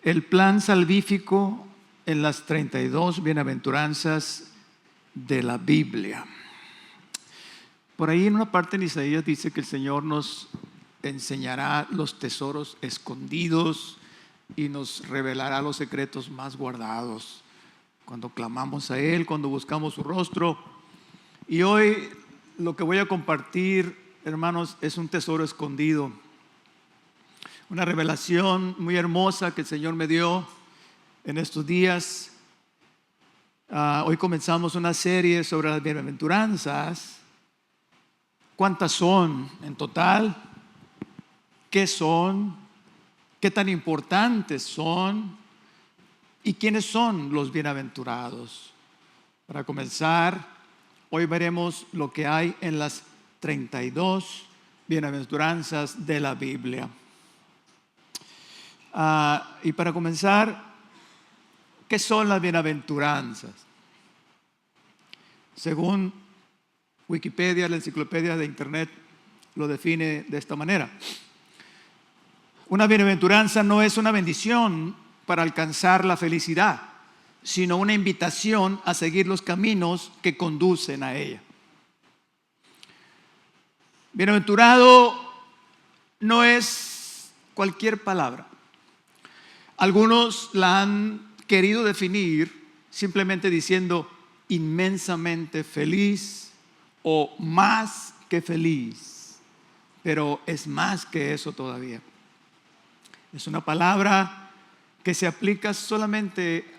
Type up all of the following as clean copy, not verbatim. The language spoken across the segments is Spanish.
El plan salvífico en las 32 bienaventuranzas de la Biblia. Por ahí en una parte en Isaías dice que el Señor nos enseñará los tesoros escondidos y nos revelará los secretos más guardados. Cuando clamamos a Él, cuando buscamos su rostro. Y hoy lo que voy a compartir, hermanos, es un tesoro escondido. Una revelación muy hermosa que el Señor me dio en estos días. Hoy comenzamos una serie sobre las bienaventuranzas. ¿Cuántas son en total? ¿Qué son? ¿Qué tan importantes son? ¿Y quiénes son los bienaventurados? Para comenzar, hoy veremos lo que hay en las 32 bienaventuranzas de la Biblia. Y para comenzar, ¿qué son las bienaventuranzas? Según Wikipedia, la enciclopedia de Internet, lo define de esta manera. Una bienaventuranza no es una bendición para alcanzar la felicidad, sino una invitación a seguir los caminos que conducen a ella. Bienaventurado no es cualquier palabra. Algunos la han querido definir simplemente diciendo inmensamente feliz o más que feliz, pero es más que eso todavía. Es una palabra que se aplica solamente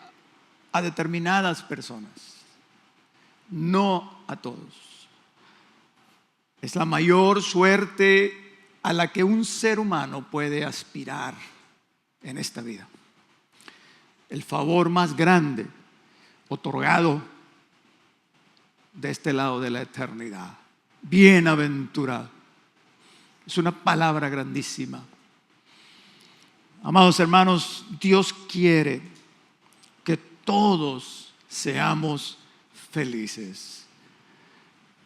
a determinadas personas, no a todos. Es la mayor suerte a la que un ser humano puede aspirar en esta vida. El favor más grande otorgado de este lado de la eternidad. Bienaventurado. Es una palabra grandísima. Amados hermanos, Dios quiere que todos seamos felices.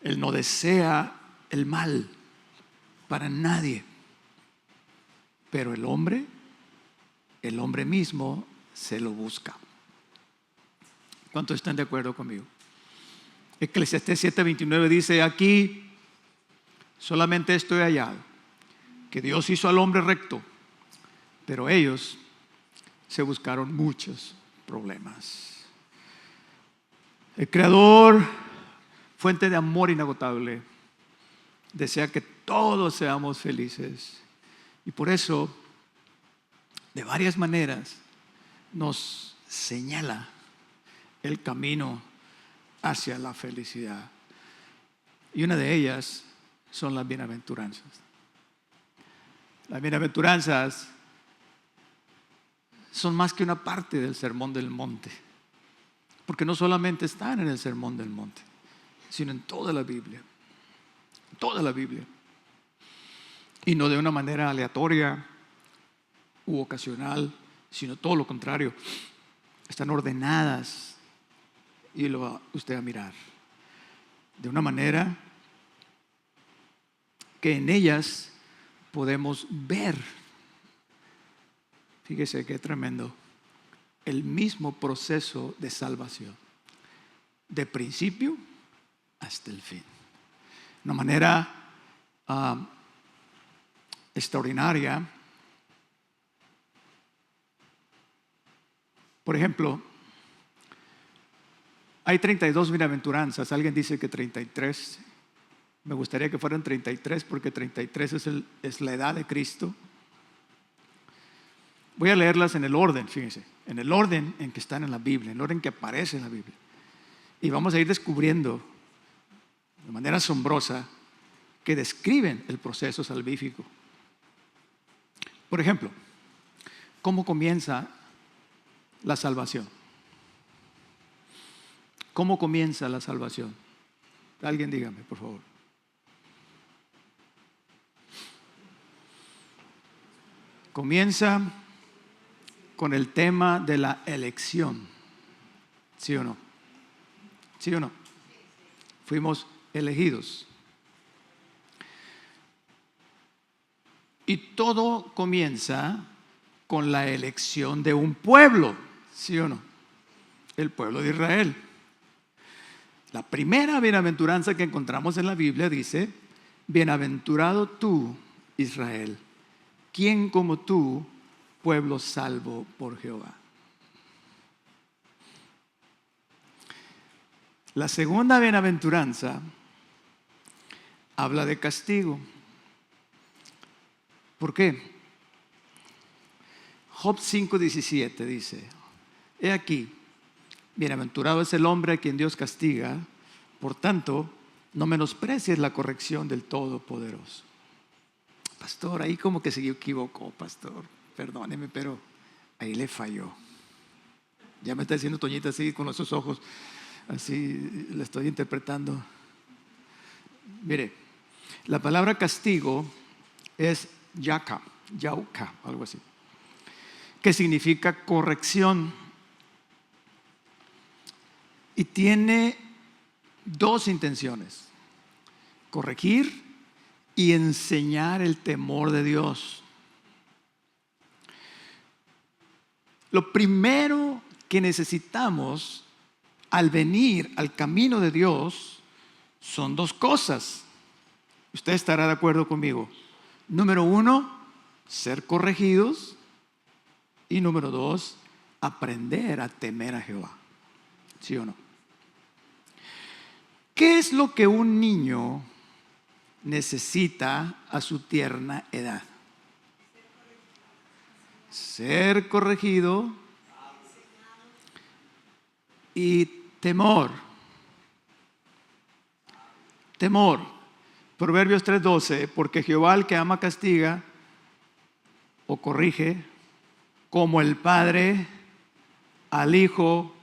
Él no desea el mal para nadie. Pero el hombre mismo se lo busca. ¿Cuántos están de acuerdo conmigo? Eclesiastés 7:29 dice: aquí solamente esto he hallado, que Dios hizo al hombre recto, pero ellos se buscaron muchos problemas. El Creador, fuente de amor inagotable, desea que todos seamos felices. Y por eso, de varias maneras, nos señala el camino hacia la felicidad. Y una de ellas son las bienaventuranzas. Las bienaventuranzas son más que una parte del Sermón del Monte, porque no solamente están en el Sermón del Monte, sino en toda la Biblia. Toda la Biblia. Y no de una manera aleatoria u ocasional, sino todo lo contrario. Están ordenadas, y lo va usted a mirar, de una manera que en ellas podemos ver, fíjese qué tremendo, el mismo proceso de salvación, de principio hasta el fin. Una manera extraordinaria. Por ejemplo, hay 32 bienaventuranzas. Alguien dice que 33. Me gustaría que fueran 33 porque 33 es la edad de Cristo. Voy a leerlas en el orden, fíjense, en el orden en que están en la Biblia, en el orden que aparece en la Biblia. Y vamos a ir descubriendo de manera asombrosa que describen el proceso salvífico. Por ejemplo, ¿cómo comienza la salvación? ¿Cómo comienza la salvación? Alguien dígame, por favor. Comienza con el tema de la elección. ¿Sí o no? ¿Sí o no? Fuimos elegidos. Y todo comienza con la elección de un pueblo, ¿sí o no? El pueblo de Israel. La primera bienaventuranza que encontramos en la Biblia dice: bienaventurado tú, Israel, ¿quién como tú, pueblo salvo por Jehová? La segunda bienaventuranza habla de castigo. ¿Por qué? Job 5:17 dice: he aquí, bienaventurado es el hombre a quien Dios castiga, por tanto, no menosprecies la corrección del Todopoderoso. Pastor, ahí como que se equivocó, pastor. Perdóneme, pero ahí le falló. Ya me está diciendo Toñita así con esos ojos, así la estoy interpretando. Mire, la palabra castigo es yauka, algo así, que significa corrección. Y tiene dos intenciones: corregir y enseñar el temor de Dios. Lo primero que necesitamos al venir al camino de Dios son dos cosas. Usted estará de acuerdo conmigo. Número uno, ser corregidos. Y número dos, aprender a temer a Jehová. ¿Sí o no? ¿Qué es lo que un niño necesita a su tierna edad? Ser corregido y temor. Temor. Proverbios 3:12: porque Jehová al que ama castiga o corrige, como el padre al hijo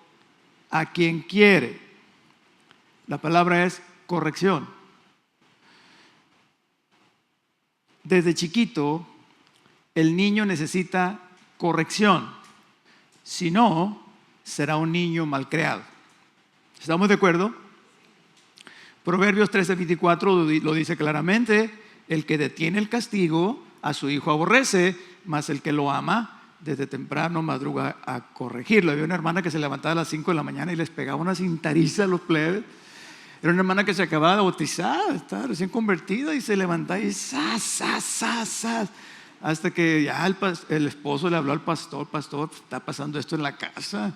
a quien quiere. La palabra es corrección. Desde chiquito, el niño necesita corrección. Si no, será un niño malcriado. ¿Estamos de acuerdo? Proverbios 13:24 lo dice claramente: el que detiene el castigo a su hijo aborrece, mas el que lo ama desde temprano madruga a corregirlo. Había una hermana que se levantaba a las 5 de la mañana y les pegaba una cintariza a los plebes. Era una hermana que se acababa de bautizar, estaba recién convertida, y se levantaba y ¡zas! Hasta que ya el esposo le habló al pastor: pastor, está pasando esto en la casa,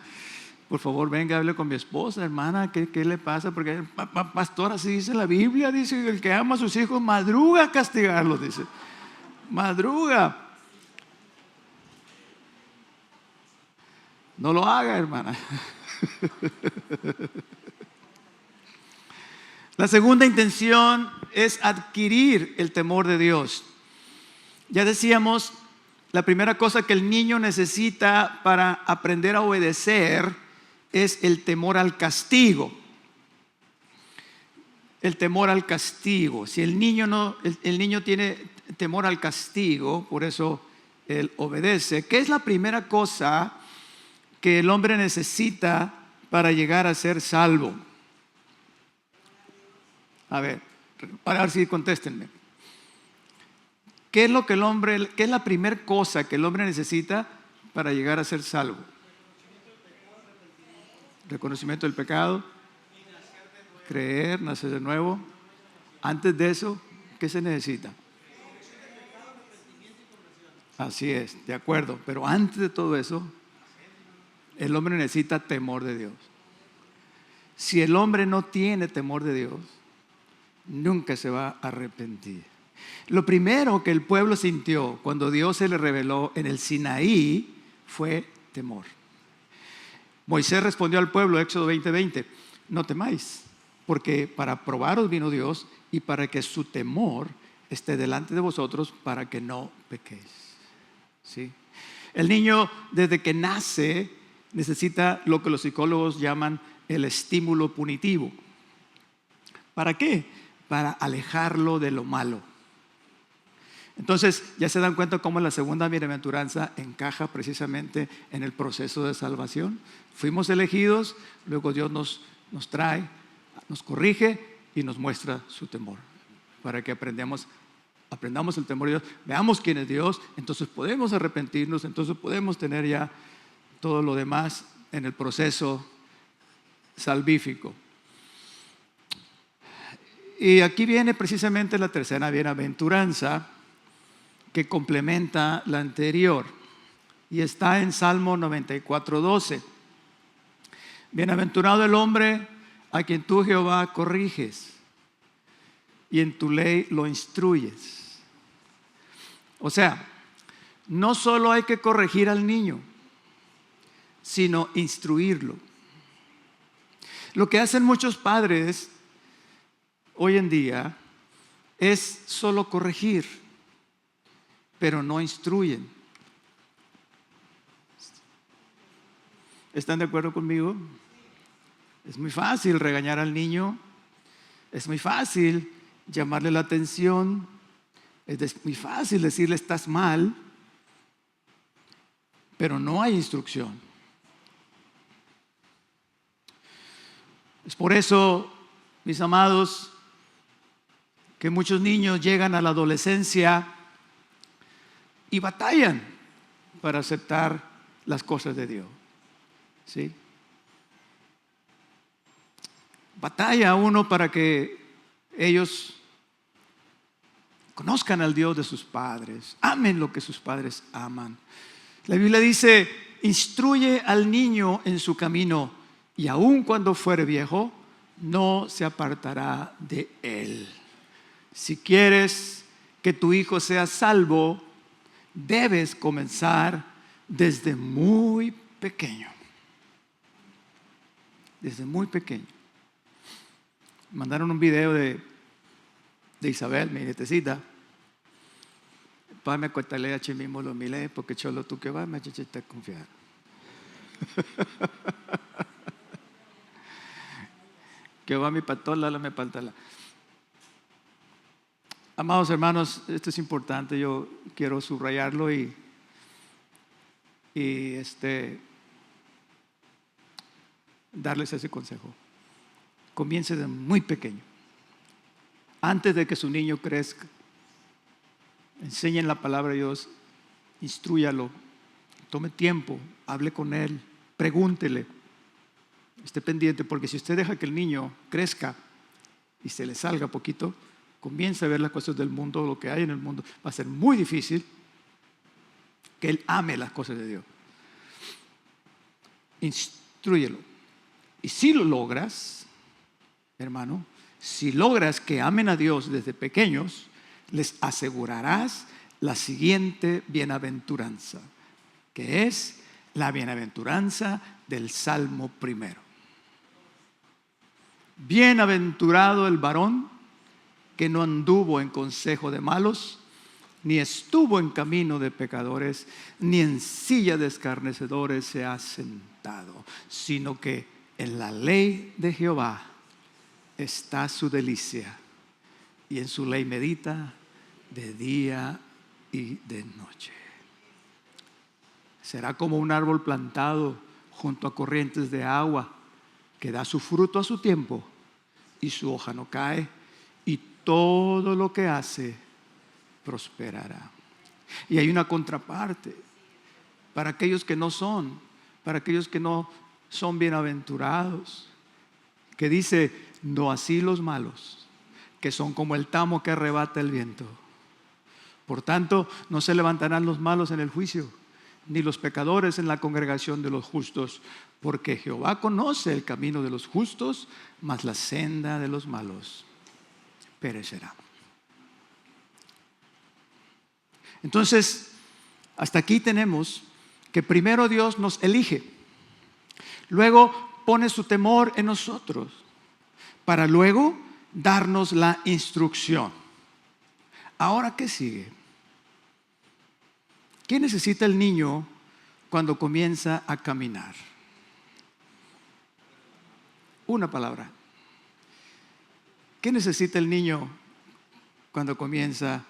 por favor venga, hable con mi esposa. Hermana, ¿qué le pasa? Porque pastor, así dice la Biblia, dice: el que ama a sus hijos madruga a castigarlos, dice, madruga. No lo haga, hermana. La segunda intención es adquirir el temor de Dios. Ya decíamos, la primera cosa que el niño necesita para aprender a obedecer es el temor al castigo. El temor al castigo. Si el niño tiene temor al castigo, por eso él obedece. ¿Qué es la primera cosa que el hombre necesita para llegar a ser salvo? A ver si contéstenme. ¿Qué es la primera cosa que el hombre necesita para llegar a ser salvo? Reconocimiento del pecado, creer, nacer de nuevo. Antes de eso, ¿qué se necesita? Así es, de acuerdo. Pero antes de todo eso, el hombre necesita temor de Dios. Si el hombre no tiene temor de Dios, nunca se va a arrepentir. Lo primero que el pueblo sintió cuando Dios se le reveló en el Sinaí fue temor. Moisés respondió al pueblo, Éxodo 20:20: no temáis, porque para probaros vino Dios y para que su temor esté delante de vosotros, para que no pequéis. ¿Sí? El niño, desde que nace, necesita lo que los psicólogos llaman el estímulo punitivo. ¿Para qué? Para alejarlo de lo malo. Entonces, ya se dan cuenta cómo la segunda bienaventuranza encaja precisamente en el proceso de salvación. Fuimos elegidos, luego Dios nos trae, nos corrige y nos muestra su temor, para que aprendamos aprendamos el temor de Dios, veamos quién es Dios, entonces podemos arrepentirnos, entonces podemos tener ya todo lo demás en el proceso salvífico. Y aquí viene precisamente la tercera bienaventuranza que complementa la anterior y está en Salmo 94:12. Bienaventurado el hombre a quien tú, Jehová, corriges y en tu ley lo instruyes. O sea, no solo hay que corregir al niño, sino instruirlo. Lo que hacen muchos padres hoy en día es solo corregir, pero no instruyen. ¿Están de acuerdo conmigo? Es muy fácil regañar al niño, es muy fácil llamarle la atención, es muy fácil decirle estás mal, pero no hay instrucción. Es por eso, mis amados, que muchos niños llegan a la adolescencia y batallan para aceptar las cosas de Dios. ¿Sí? Batalla uno para que ellos conozcan al Dios de sus padres, amen lo que sus padres aman. La Biblia dice, instruye al niño en su camino y aun cuando fuere viejo, no se apartará de él. Si quieres que tu hijo sea salvo, debes comenzar desde muy pequeño. Desde muy pequeño. Mandaron un video de Isabel, mi nietecita. Pa me cuéntale a mismo lo mile, porque cholo tú que vas, me chichita confiar. Que va mi patola, la me pantala. Amados hermanos, esto es importante, yo quiero subrayarlo y darles ese consejo. Comience de muy pequeño. Antes de que su niño crezca, enseñen la palabra de Dios, instrúyalo, tome tiempo, hable con él, pregúntele, esté pendiente, porque si usted deja que el niño crezca y se le salga poquito, comienza a ver las cosas del mundo, lo que hay en el mundo, va a ser muy difícil que él ame las cosas de Dios. Instrúyelo. Y si lo logras, hermano, si logras que amen a Dios desde pequeños, les asegurarás la siguiente bienaventuranza, que es la bienaventuranza del Salmo 1. Bienaventurado el varón que no anduvo en consejo de malos, ni estuvo en camino de pecadores, ni en silla de escarnecedores se ha sentado, sino que en la ley de Jehová está su delicia, y en su ley medita de día y de noche. Será como un árbol plantado junto a corrientes de agua, que da su fruto a su tiempo, y su hoja no cae, y todo lo que hace prosperará. Y hay una contraparte para aquellos que no son, para aquellos que no son bienaventurados, que dice, no así los malos, que son como el tamo que arrebata el viento. Por tanto, no se levantarán los malos en el juicio, ni los pecadores en la congregación de los justos, porque Jehová conoce el camino de los justos, mas la senda de los malos perecerá. Entonces, hasta aquí tenemos que primero Dios nos elige, luego pone su temor en nosotros, para luego darnos la instrucción. Ahora, ¿qué sigue? ¿Qué necesita el niño cuando comienza a caminar? Una palabra. ¿Qué necesita el niño cuando comienza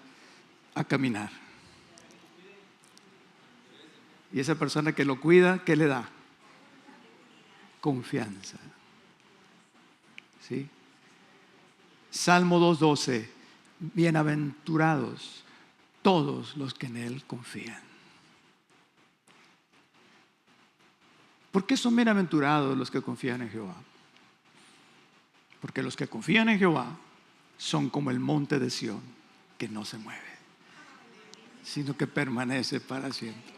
a caminar? Y esa persona que lo cuida, ¿qué le da? Confianza. ¿Sí? Salmo 2:12. bienaventurados todos los que en Él confían. ¿Por qué son bienaventurados los que confían en Jehová? Porque los que confían en Jehová son como el monte de Sión, que no se mueve, sino que permanece para siempre.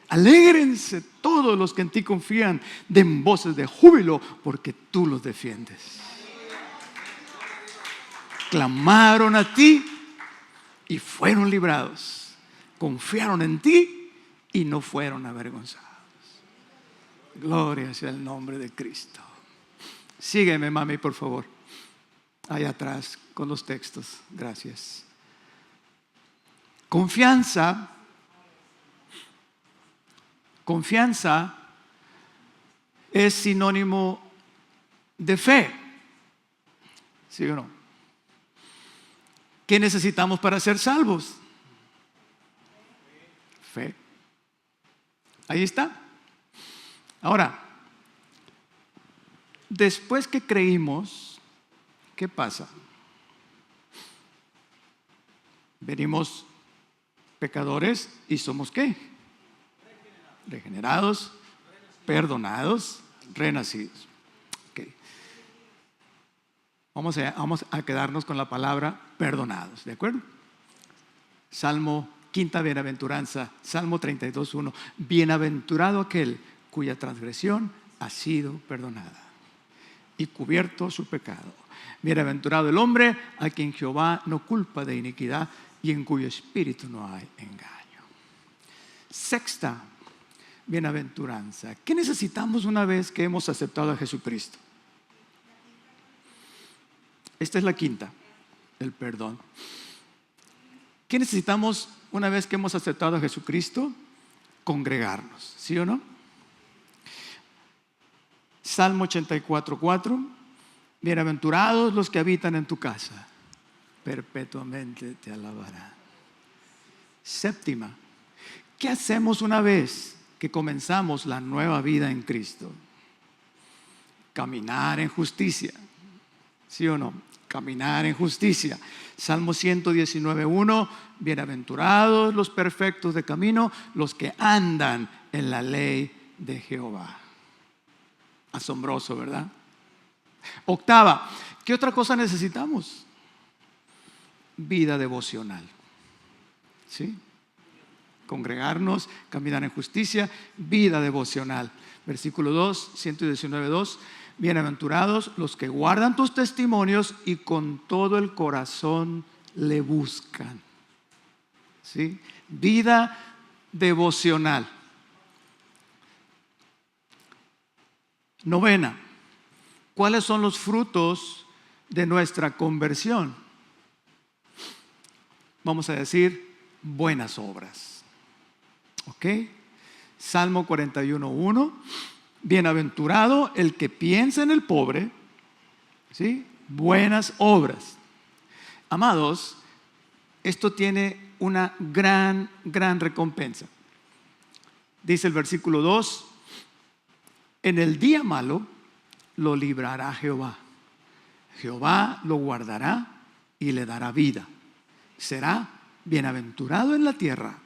Alégrense todos los que en ti confían, den voces de júbilo, porque tú los defiendes. Clamaron a ti y fueron librados. Confiaron en ti y no fueron avergonzados. Gloria sea el nombre de Cristo. Sígueme, mami, por favor. Allá atrás con los textos. Gracias. Confianza es sinónimo de fe. ¿Sí o no? ¿Qué necesitamos para ser salvos? Fe. Ahí está. Ahora, después que creímos, ¿qué pasa? Venimos pecadores y somos ¿qué? Regenerados, perdonados, renacidos. Okay. Vamos a quedarnos con la palabra perdonados, ¿de acuerdo? Salmo, quinta bienaventuranza, Salmo 32:1. Bienaventurado aquel cuya transgresión ha sido perdonada y cubierto su pecado. Bienaventurado el hombre a quien Jehová no culpa de iniquidad y en cuyo espíritu no hay engaño. Sexta bienaventuranza. ¿Qué necesitamos una vez que hemos aceptado a Jesucristo? Esta es la quinta, el perdón. ¿Qué necesitamos una vez que hemos aceptado a Jesucristo? Congregarnos, ¿sí o no? Salmo 84:4. Bienaventurados los que habitan en tu casa, perpetuamente te alabarán. Séptima, ¿qué hacemos una vez que comenzamos la nueva vida en Cristo? Caminar en justicia, ¿sí o no? Caminar en justicia. Salmo 119:1. Bienaventurados los perfectos de camino, los que andan en la ley de Jehová. Asombroso, ¿verdad? Octava, ¿qué otra cosa necesitamos? Vida devocional. ¿Sí? Congregarnos, caminar en justicia, vida devocional. Versículo 2, 119:2. Bienaventurados los que guardan tus testimonios y con todo el corazón le buscan. ¿Sí? Vida devocional. Novena, ¿cuáles son los frutos de nuestra conversión? Vamos a decir buenas obras. ¿Ok? Salmo 41:1. Bienaventurado el que piensa en el pobre, ¿sí? Buenas obras. Amados, esto tiene una gran recompensa. Dice el versículo 2: en el día malo lo librará Jehová. Jehová lo guardará y le dará vida. Será bienaventurado en la tierra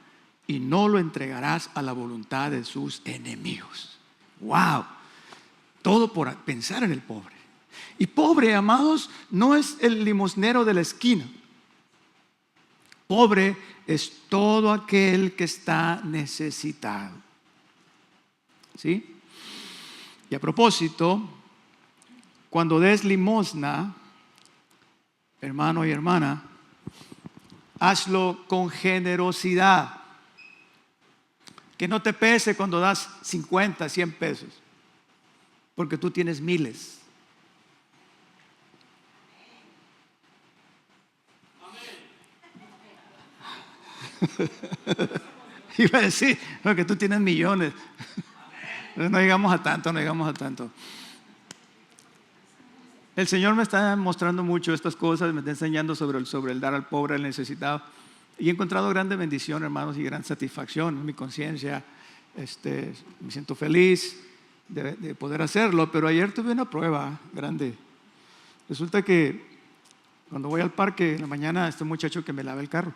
y no lo entregarás a la voluntad de sus enemigos. ¡Wow! Todo por pensar en el pobre. Y pobre, amados, no es el limosnero de la esquina. Pobre es todo aquel que está necesitado. ¿Sí? Y a propósito, cuando des limosna, hermano y hermana, hazlo con generosidad. Que no te pese cuando das 50, 100 pesos, porque tú tienes miles. Iba a decir, porque tú tienes millones. No llegamos a tanto, no llegamos a tanto. El Señor me está mostrando mucho estas cosas, me está enseñando sobre el dar al pobre, al necesitado. Y he encontrado grande bendición, hermanos, y gran satisfacción en mi conciencia. Me siento feliz de poder hacerlo, pero ayer tuve una prueba grande. Resulta que Cuando voy al parque en la mañana, este muchacho que me lava el carro.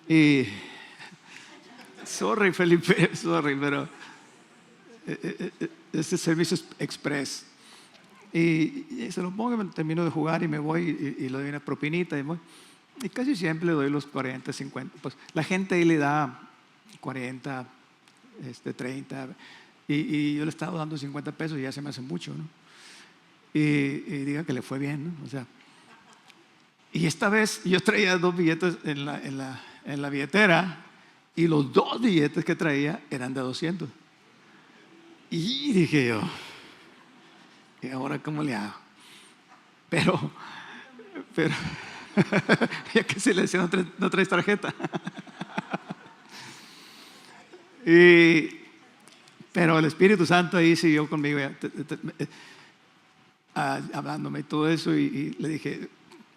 Y, sorry Felipe, sorry, pero este servicio es express. Y se lo pongo, termino de jugar y me voy y le doy una propinita y voy. Y casi siempre le doy los 40, 50. Pues la gente ahí le da 40, 30. Y yo le estaba dando 50 pesos y ya se me hace mucho, ¿no? Y diga que le fue bien, ¿no? O sea, y esta vez yo traía 2 billetes en la billetera y los 2 billetes que traía eran de 200. Y dije yo, ¿y ahora cómo le hago? Pero ya que si le decía, no traes tarjeta. Pero el Espíritu Santo ahí siguió conmigo, hablándome y todo eso. Y le dije,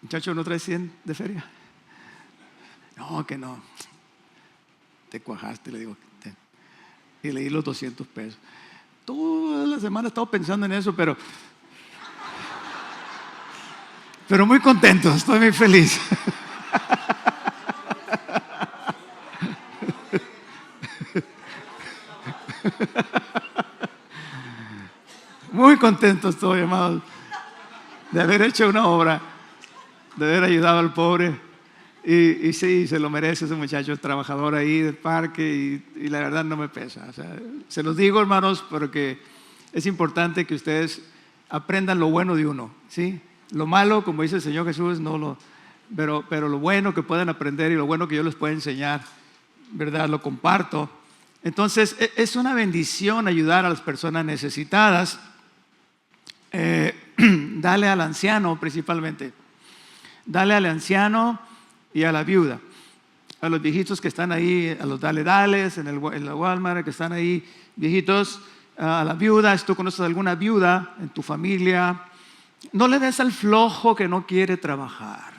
muchacho, ¿no traes 100 de feria? No, que no. Te cuajaste, le digo. Y le di los 200 pesos. Toda la semana he estado pensando en eso, pero muy contento, estoy muy feliz. Muy contento estoy, amados, de haber hecho una obra, de haber ayudado al pobre. Y sí, se lo merece ese muchacho trabajador ahí del parque y la verdad no me pesa. O sea, se los digo, hermanos, porque es importante que ustedes aprendan lo bueno de uno, ¿sí? Lo malo, como dice el Señor Jesús, pero lo bueno que pueden aprender y lo bueno que yo les puedo enseñar, ¿verdad? Lo comparto. Entonces, es una bendición ayudar a las personas necesitadas. Dale al anciano principalmente. Dale al anciano y a la viuda. A los viejitos que están ahí, a los dales en la Walmart, que están ahí viejitos, a la viuda. Si tú conoces a alguna viuda en tu familia, no le des al flojo que no quiere trabajar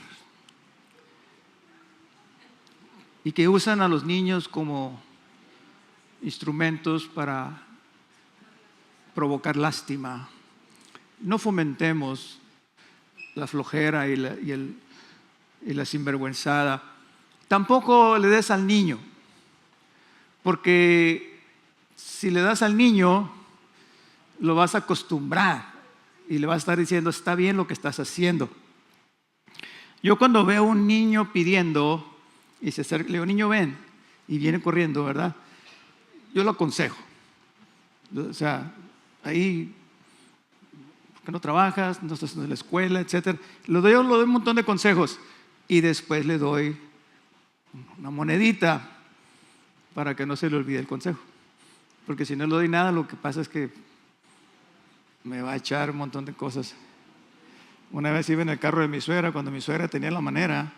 y que usan a los niños como instrumentos para provocar lástima. No fomentemos la flojera y la sinvergüenzada. Tampoco le des al niño, porque si le das al niño, lo vas a acostumbrar y le vas a estar diciendo, está bien lo que estás haciendo. Yo cuando veo a un niño pidiendo y se acerca, le digo, niño, ven, y viene corriendo, ¿verdad? Yo lo aconsejo. O sea, ahí, ¿por qué no trabajas? No estás en la escuela, etcétera. Le doy un montón de consejos y después le doy una monedita para que no se le olvide el consejo. Porque si no le doy nada, lo que pasa es que me va a echar un montón de cosas. Una vez iba en el carro de mi suegra, cuando mi suegra tenía la manera,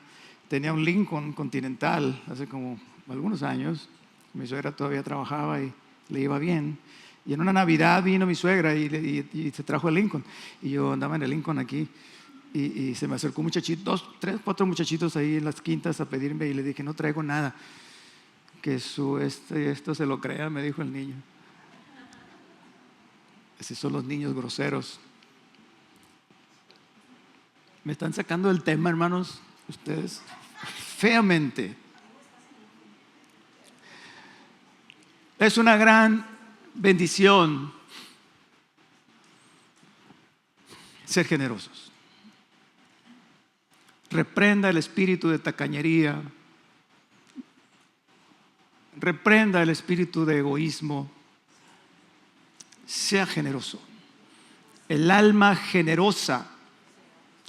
tenía un Lincoln Continental hace como algunos años. Mi suegra todavía trabajaba y le iba bien. Y en una Navidad vino mi suegra y se trajo el Lincoln. Y yo andaba en el Lincoln aquí y se me acercó un muchachito, 2, 3, 4 muchachitos ahí en las quintas a pedirme y le dije, no traigo nada. Que esto se lo crea, me dijo el niño. Esos son los niños groseros. Me están sacando del tema, hermanos, ustedes, feamente. Es una gran bendición ser generosos. Reprenda el espíritu de tacañería. Reprenda el espíritu de egoísmo. Sea generoso. El alma generosa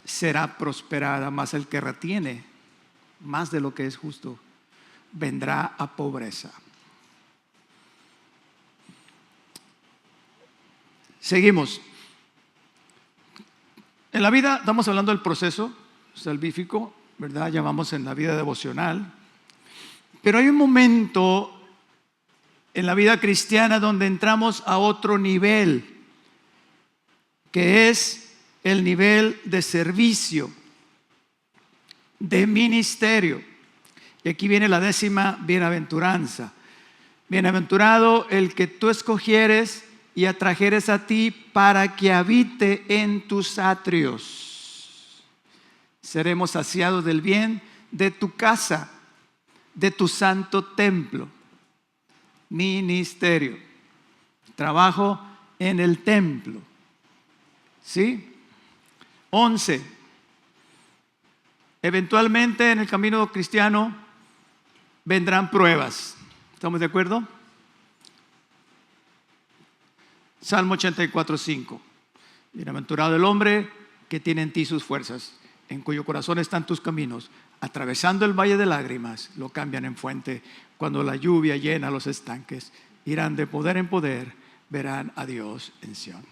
será prosperada, mas el que retiene más de lo que es justo vendrá a pobreza. Seguimos. En la vida estamos hablando del proceso salvífico, ¿verdad? Ya vamos en la vida devocional. Pero hay un momento en la vida cristiana donde entramos a otro nivel, que es el nivel de servicio, de ministerio. Y aquí viene la 10ª bienaventuranza. Bienaventurado el que tú escogieres y atrajeres a ti para que habite en tus atrios. seremos saciados del bien de tu casa, de tu santo templo. Ministerio, trabajo en el templo. ¿Sí? 11. Eventualmente en el camino cristiano vendrán pruebas. ¿Estamos de acuerdo? Salmo 84:5. Bienaventurado el hombre que tiene en ti sus fuerzas, en cuyo corazón están tus caminos. Atravesando el valle de lágrimas, lo cambian en fuente. Cuando la lluvia llena los estanques, irán de poder en poder, verán a Dios en Sión.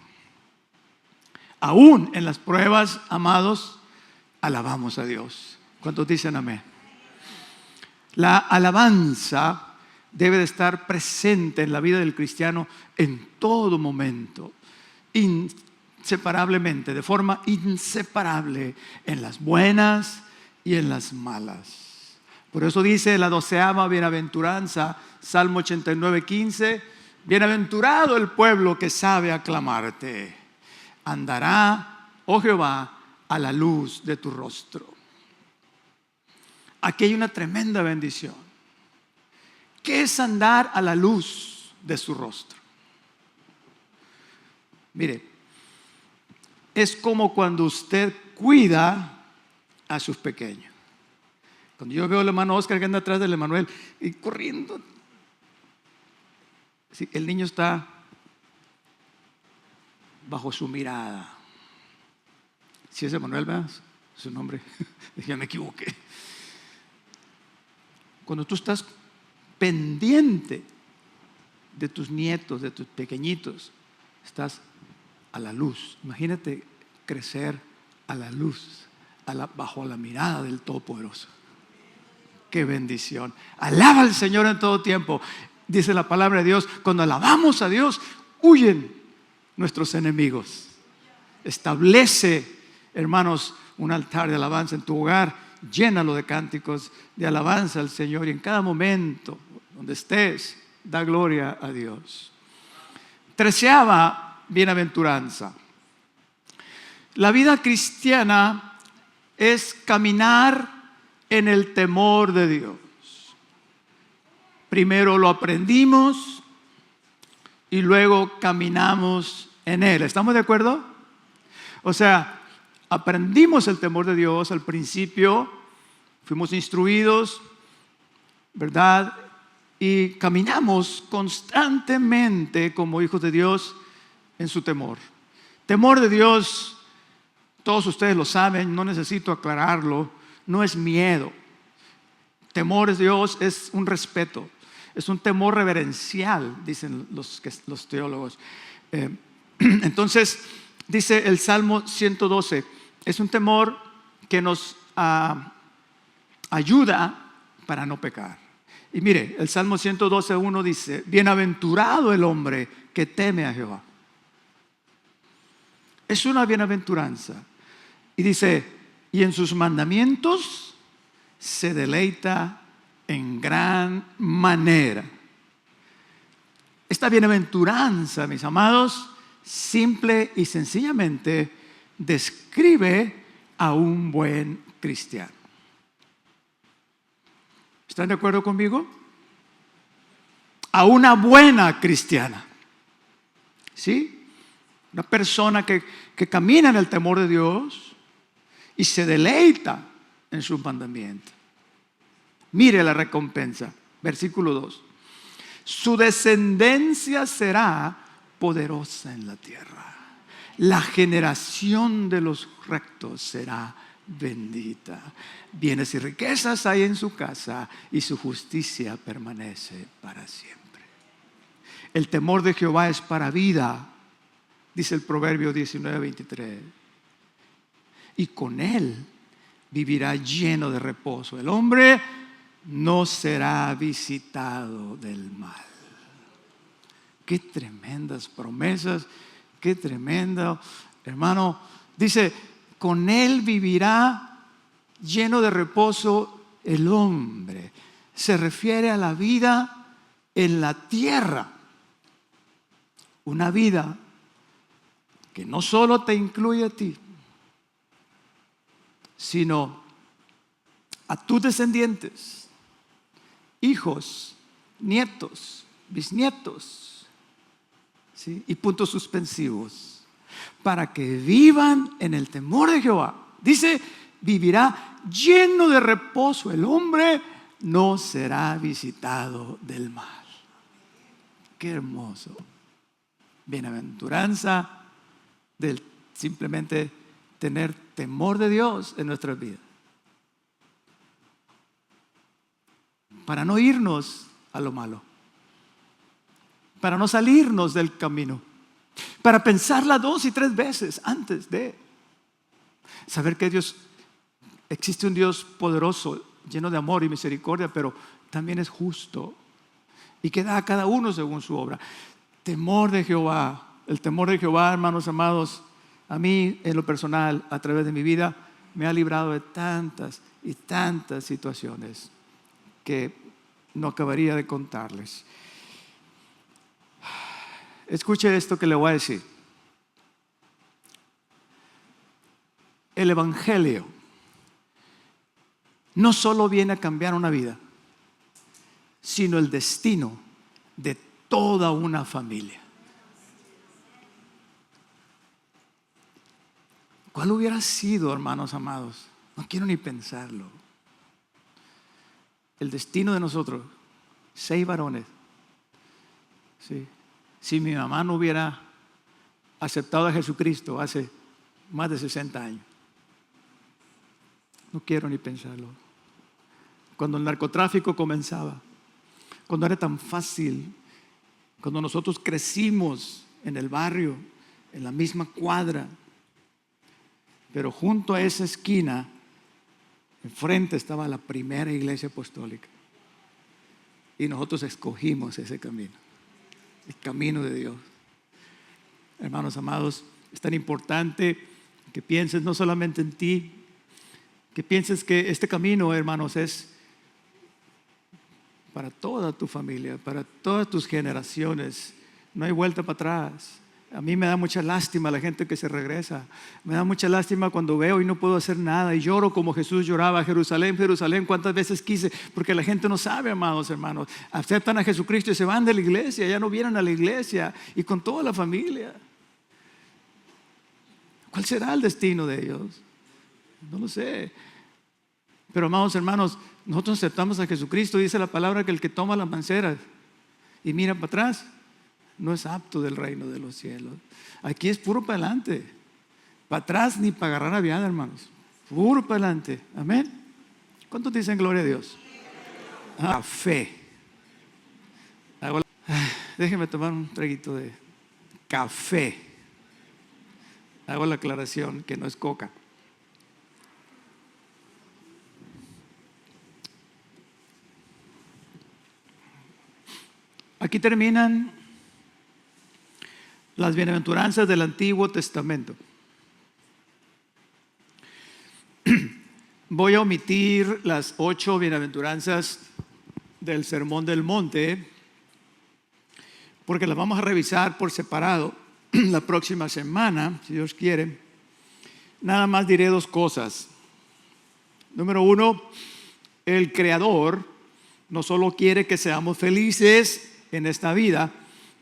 Aún en las pruebas, amados, alabamos a Dios. ¿Cuántos dicen amén? La alabanza debe de estar presente en la vida del cristiano en todo momento, inseparablemente, de forma inseparable, en las buenas y en las malas. Por eso dice la 12ª bienaventuranza, Salmo 89:15, bienaventurado el pueblo que sabe aclamarte, andará, oh Jehová, a la luz de tu rostro. Aquí hay una tremenda bendición. ¿Qué es andar a la luz de su rostro? Mire, es como cuando usted cuida a sus pequeños. Cuando yo veo al hermano Oscar que anda atrás del Emanuel y corriendo, sí, el niño está bajo su mirada. Si es Emanuel, ¿verdad? Su nombre, ya me equivoqué. Cuando tú estás pendiente de tus nietos, de tus pequeñitos, estás a la luz. Imagínate crecer a la luz, bajo la mirada del Todopoderoso. ¡Qué bendición! Alaba al Señor en todo tiempo. Dice la palabra de Dios, cuando alabamos a Dios, huyen nuestros enemigos. Establece, hermanos, un altar de alabanza en tu hogar. Llénalo de cánticos de alabanza al Señor, y en cada momento donde estés, da gloria a Dios. 13ª bienaventuranza. La vida cristiana es caminar en el temor de Dios. Primero lo aprendimos y luego caminamos en Él. ¿Estamos de acuerdo? O sea, aprendimos el temor de Dios al principio, fuimos instruidos, ¿verdad? Y caminamos constantemente como hijos de Dios en su temor. Temor de Dios, todos ustedes lo saben, no necesito aclararlo, no es miedo. Temor de Dios es un respeto, es un temor reverencial, dicen los teólogos. Entonces, dice el Salmo 112, es un temor que nos ayuda para no pecar. Y mire, el Salmo 112:1 dice, bienaventurado el hombre que teme a Jehová. Es una bienaventuranza. Y dice, y en sus mandamientos se deleita en gran manera. Esta bienaventuranza, mis amados, simple y sencillamente describe a un buen cristiano. ¿Están de acuerdo conmigo? A una buena cristiana. ¿Sí? Una persona que camina en el temor de Dios y se deleita en sus mandamientos. Mire la recompensa. Versículo 2. Su descendencia será poderosa en la tierra. La generación de los rectos será bendita. Bienes y riquezas hay en su casa y su justicia permanece para siempre. El temor de Jehová es para vida, dice el Proverbio 19:23. Y con él vivirá lleno de reposo. El hombre no será visitado del mal. Qué tremendas promesas, qué tremendo, hermano. Dice, con él vivirá lleno de reposo el hombre. Se refiere a la vida en la tierra. Una vida que no solo te incluye a ti, sino a tus descendientes, hijos, nietos, bisnietos, ¿sí? Y puntos suspensivos, para que vivan en el temor de Jehová. Dice, vivirá lleno de reposo el hombre, no será visitado del mal. Qué hermoso. Bienaventuranza del simplemente tener temor de Dios en nuestras vidas. Para no irnos a lo malo, para no salirnos del camino, para pensarla 2 y 3 veces antes de saber que existe un Dios poderoso, lleno de amor y misericordia, pero también es justo y que da a cada uno según su obra. Temor de Jehová. El temor de Jehová, hermanos amados, a mí en lo personal, a través de mi vida, me ha librado de tantas y tantas situaciones que no acabaría de contarles. Escuche esto que le voy a decir. El Evangelio no solo viene a cambiar una vida, sino el destino de toda una familia. ¿Cuál hubiera sido, hermanos amados? No quiero ni pensarlo. El destino de nosotros, 6 varones. ¿Sí? Si mi mamá no hubiera aceptado a Jesucristo hace más de 60 años. No quiero ni pensarlo. Cuando el narcotráfico comenzaba, cuando era tan fácil, cuando nosotros crecimos en el barrio, en la misma cuadra, pero junto a esa esquina, enfrente estaba la primera iglesia apostólica. Y nosotros escogimos ese camino, el camino de Dios. Hermanos amados, es tan importante que pienses no solamente en ti, que pienses que este camino, hermanos, es para toda tu familia, para todas tus generaciones. No hay vuelta para atrás. A mí me da mucha lástima la gente que se regresa. Me da mucha lástima cuando veo y no puedo hacer nada y lloro como Jesús lloraba. Jerusalén, Jerusalén, cuántas veces quise, porque la gente no sabe, amados hermanos. Aceptan a Jesucristo y se van de la iglesia, ya no vienen a la iglesia y con toda la familia. ¿Cuál será el destino de ellos? No lo sé. Pero, amados hermanos, nosotros aceptamos a Jesucristo. Dice la palabra que el que toma las manceras y mira para atrás no es apto del reino de los cielos. Aquí es puro para adelante. Para atrás ni para agarrar aviada, hermanos. Puro para adelante. Amén. ¿Cuántos dicen gloria a Dios? Café. Déjeme tomar un traguito de café. Hago la aclaración que no es coca. Aquí terminan las bienaventuranzas del Antiguo Testamento. Voy a omitir las 8 bienaventuranzas del Sermón del Monte, porque las vamos a revisar por separado la próxima semana, si Dios quiere. Nada más diré 2 cosas. Número 1, el Creador no solo quiere que seamos felices en esta vida,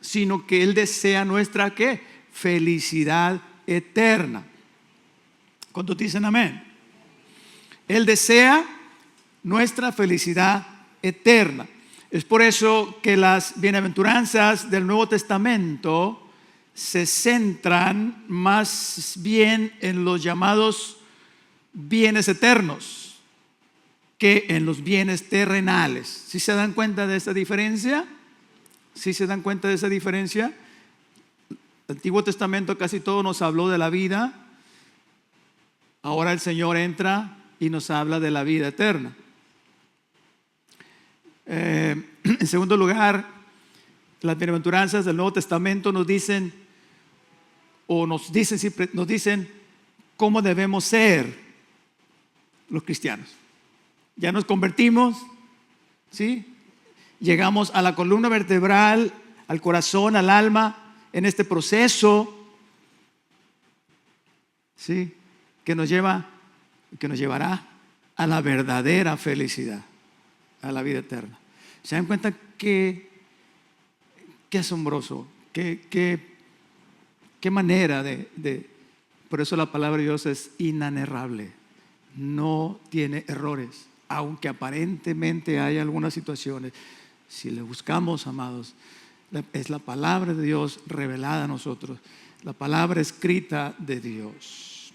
sino que Él desea nuestra ¿qué? Felicidad eterna. ¿Cuántos dicen amén? Él desea nuestra felicidad eterna. Es por eso que las bienaventuranzas del Nuevo Testamento se centran más bien en los llamados bienes eternos que en los bienes terrenales. ¿Sí se dan cuenta de esa diferencia? ¿Sí se dan cuenta de esa diferencia? El Antiguo Testamento casi todo nos habló de la vida. Ahora el Señor entra y nos habla de la vida eterna. En segundo lugar, las bienaventuranzas del Nuevo Testamento nos dicen cómo debemos ser los cristianos. Ya nos convertimos, ¿sí? Llegamos a la columna vertebral, al corazón, al alma, en este proceso, ¿sí? Que nos lleva que nos llevará a la verdadera felicidad, a la vida eterna. ¿Se dan cuenta qué asombroso, qué manera de... Por eso la palabra de Dios es inanerrable, no tiene errores, aunque aparentemente haya algunas situaciones. Si le buscamos, amados, es la palabra de Dios revelada a nosotros, la palabra escrita de Dios.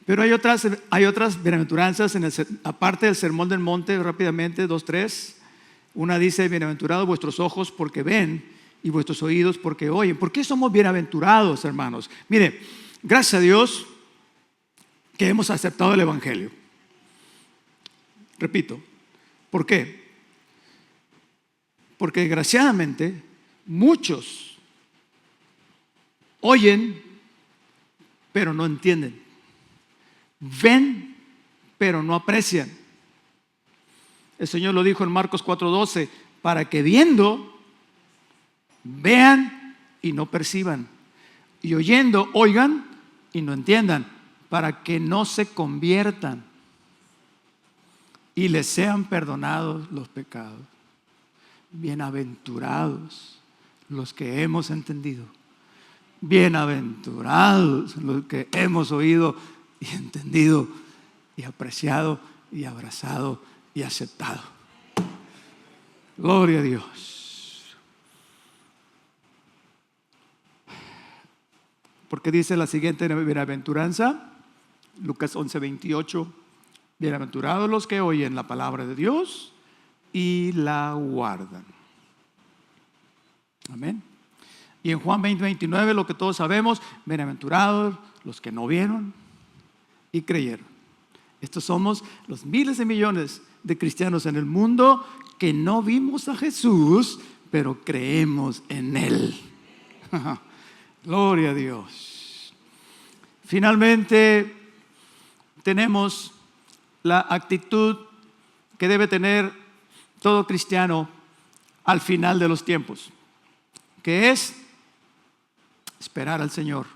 Pero hay otras bienaventuranzas, aparte del Sermón del Monte, rápidamente, 2-3. Una dice: bienaventurados vuestros ojos porque ven y vuestros oídos porque oyen. ¿Por qué somos bienaventurados, hermanos? Mire, gracias a Dios que hemos aceptado el Evangelio. Repito, ¿por qué? Porque desgraciadamente muchos oyen pero no entienden, ven pero no aprecian. El Señor lo dijo en Marcos 4:12, para que viendo, vean y no perciban, y oyendo, oigan y no entiendan, para que no se conviertan y les sean perdonados los pecados. Bienaventurados los que hemos entendido, bienaventurados los que hemos oído y entendido y apreciado y abrazado y aceptado. Gloria a Dios. Porque dice la siguiente bienaventuranza, Lucas 11:28, bienaventurados los que oyen la palabra de Dios y la guardan. Amén. Y en Juan 20:29, lo que todos sabemos, bienaventurados los que no vieron y creyeron. Estos somos los miles de millones de cristianos en el mundo que no vimos a Jesús, pero creemos en Él. Gloria a Dios. Finalmente, tenemos la actitud que debe tener todo cristiano al final de los tiempos, que es esperar al Señor,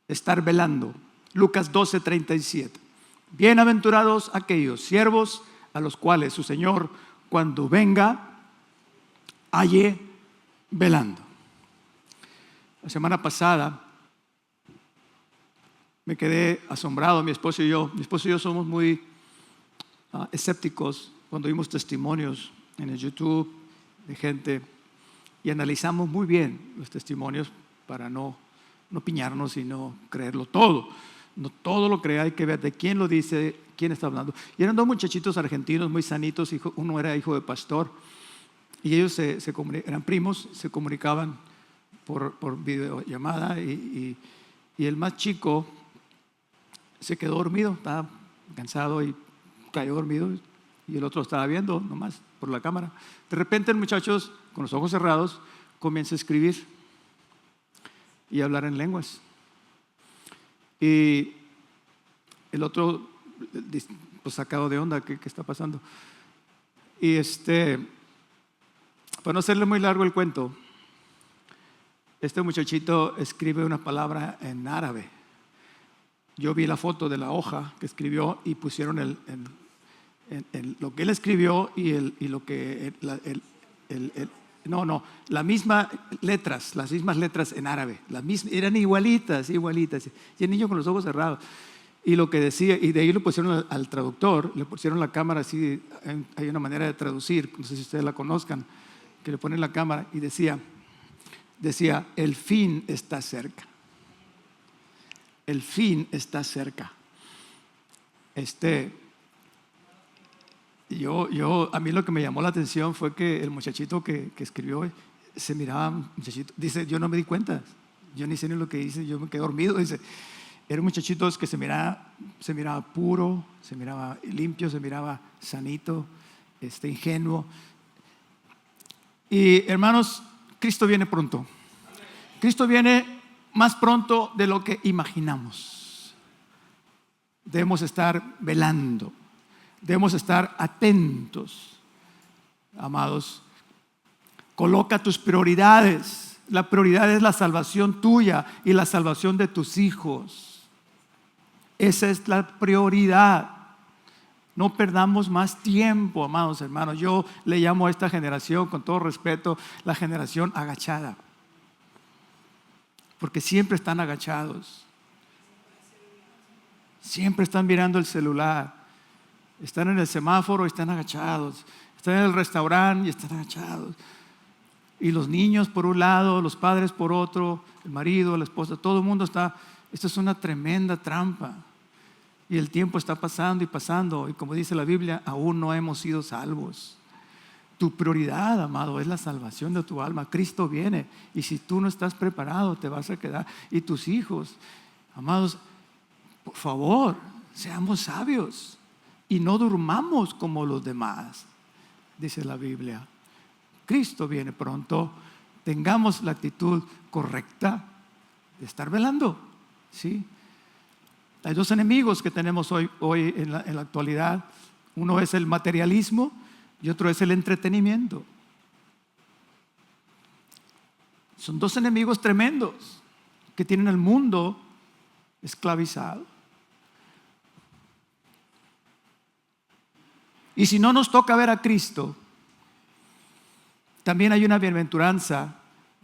estar velando. Lucas 12:37. Bienaventurados aquellos siervos a los cuales su Señor, cuando venga, halle velando. La semana pasada me quedé asombrado, mi esposo y yo somos muy escépticos cuando vimos testimonios en el YouTube de gente, y analizamos muy bien los testimonios para no piñarnos y no creerlo todo. No todo lo crea, hay que ver de quién lo dice, quién está hablando. Y eran dos muchachitos argentinos muy sanitos, uno era hijo de pastor, y ellos eran primos, se comunicaban por videollamada, y el más chico se quedó dormido, estaba cansado y cayó dormido, y el otro estaba viendo nomás por la cámara. De repente el muchacho, con los ojos cerrados, comienza a escribir y a hablar en lenguas. Y el otro, pues sacado de onda, ¿qué está pasando? Y para no hacerle muy largo el cuento, este muchachito escribe una palabra en árabe. Yo vi la foto de la hoja que escribió y pusieron lo que él escribió y lo que las mismas letras en árabe, eran igualitas. Y el niño con los ojos cerrados. Y lo que decía, y de ahí lo pusieron al traductor, le pusieron la cámara así. Hay una manera de traducir, no sé si ustedes la conozcan, que le ponen la cámara y decía, el fin está cerca. El fin está cerca. A mí lo que me llamó la atención fue que el muchachito que escribió se miraba, muchachito, dice, yo no me di cuenta, yo ni sé ni lo que dice, yo me quedé dormido, dice. Eran muchachitos que se miraba puro, se miraba limpio, se miraba sanito, ingenuo. Y hermanos, Cristo viene pronto. Cristo viene más pronto de lo que imaginamos. Debemos estar velando, debemos estar atentos. Amados, coloca tus prioridades. La prioridad es la salvación tuya y la salvación de tus hijos. Esa es la prioridad. No perdamos más tiempo, amados hermanos. Yo le llamo a esta generación, con todo respeto, la generación agachada. Porque siempre están agachados. Siempre están mirando el celular. Están en el semáforo y están agachados. Están en el restaurante y están agachados. Y los niños por un lado, los padres por otro, el marido, la esposa, todo el mundo está. Esto es una tremenda trampa. Y el tiempo está pasando y pasando. Y como dice la Biblia, aún no hemos sido salvos. Tu prioridad, amado, es la salvación de tu alma. Cristo viene. Y si tú no estás preparado, te vas a quedar. Y tus hijos, amados, por favor, seamos sabios. Y no durmamos como los demás, dice la Biblia. Cristo viene pronto. Tengamos la actitud correcta de estar velando. ¿Sí? Hay dos enemigos que tenemos hoy en la actualidad. Uno es el materialismo y otro es el entretenimiento. Son dos enemigos tremendos que tienen al mundo esclavizado. Y si no nos toca ver a Cristo, también hay una bienaventuranza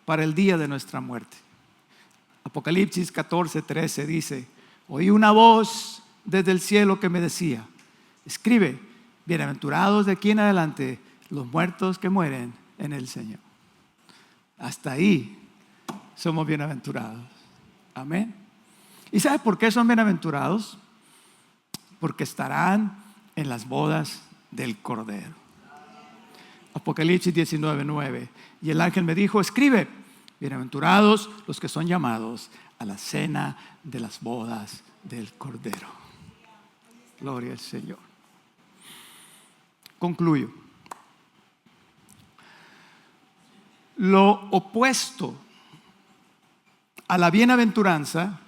para el día de nuestra muerte. Apocalipsis 14:13 dice: oí una voz desde el cielo que me decía: escribe, bienaventurados de aquí en adelante los muertos que mueren en el Señor. Hasta ahí somos bienaventurados. Amén. ¿Y sabe por qué son bienaventurados? Porque estarán en las bodas del Cordero. Apocalipsis 19:9. Y el ángel me dijo: escribe, bienaventurados los que son llamados a la cena de las bodas del Cordero. Gloria al Señor. Concluyo. Lo opuesto a la bienaventuranza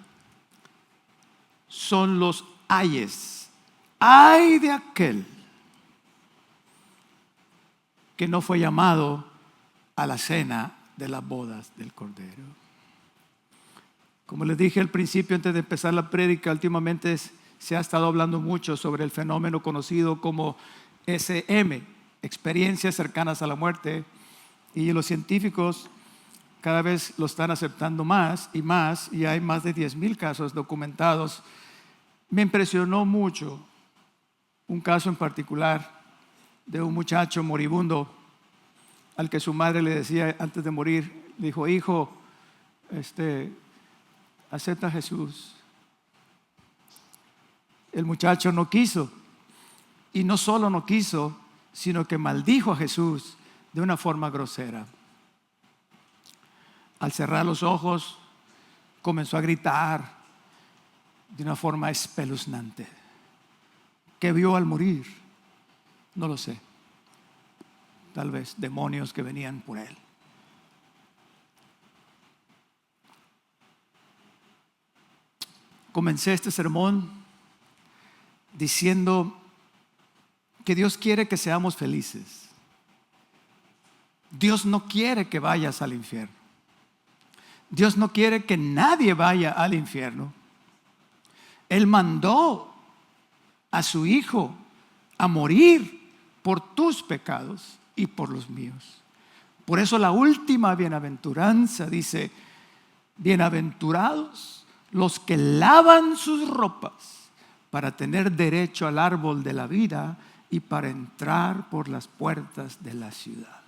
son los ayes. Ay de aquel que no fue llamado a la cena de las bodas del Cordero. Como les dije al principio, antes de empezar la prédica, últimamente se ha estado hablando mucho sobre el fenómeno conocido como SM, experiencias cercanas a la muerte, y los científicos cada vez lo están aceptando más, y hay más de 10,000 casos documentados. Me impresionó mucho un caso en particular de un muchacho moribundo al que su madre le decía antes de morir, le dijo: hijo, acepta a Jesús. El muchacho no quiso, y no solo no quiso, sino que maldijo a Jesús de una forma grosera. Al cerrar los ojos, comenzó a gritar de una forma espeluznante. ¿Qué vio al morir? No lo sé. Tal vez demonios que venían por él. Comencé este sermón diciendo que Dios quiere que seamos felices. Dios no quiere que vayas al infierno. Dios no quiere que nadie vaya al infierno. Él mandó a su Hijo a morir por tus pecados y por los míos. Por eso la última bienaventuranza dice: bienaventurados los que lavan sus ropas para tener derecho al árbol de la vida y para entrar por las puertas de la ciudad.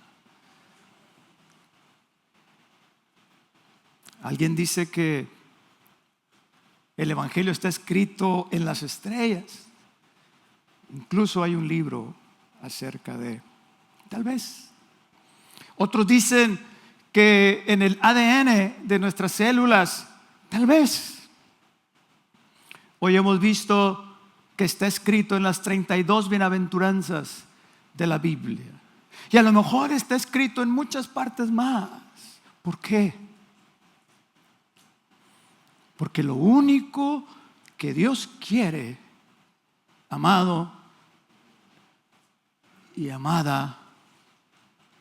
Alguien dice que el Evangelio está escrito en las estrellas. Incluso hay un libro acerca de, tal vez. Otros dicen que en el ADN de nuestras células, tal vez. Hoy hemos visto que está escrito en las 32 bienaventuranzas de la Biblia. Y a lo mejor está escrito en muchas partes más. ¿Por qué? Porque lo único que Dios quiere, amado y amada,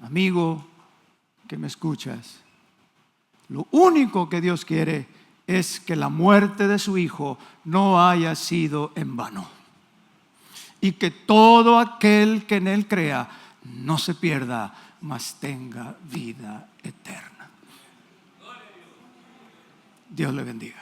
amigo que me escuchas, lo único que Dios quiere es que la muerte de su Hijo no haya sido en vano, y que todo aquel que en Él crea no se pierda, mas tenga vida eterna. Dios le bendiga.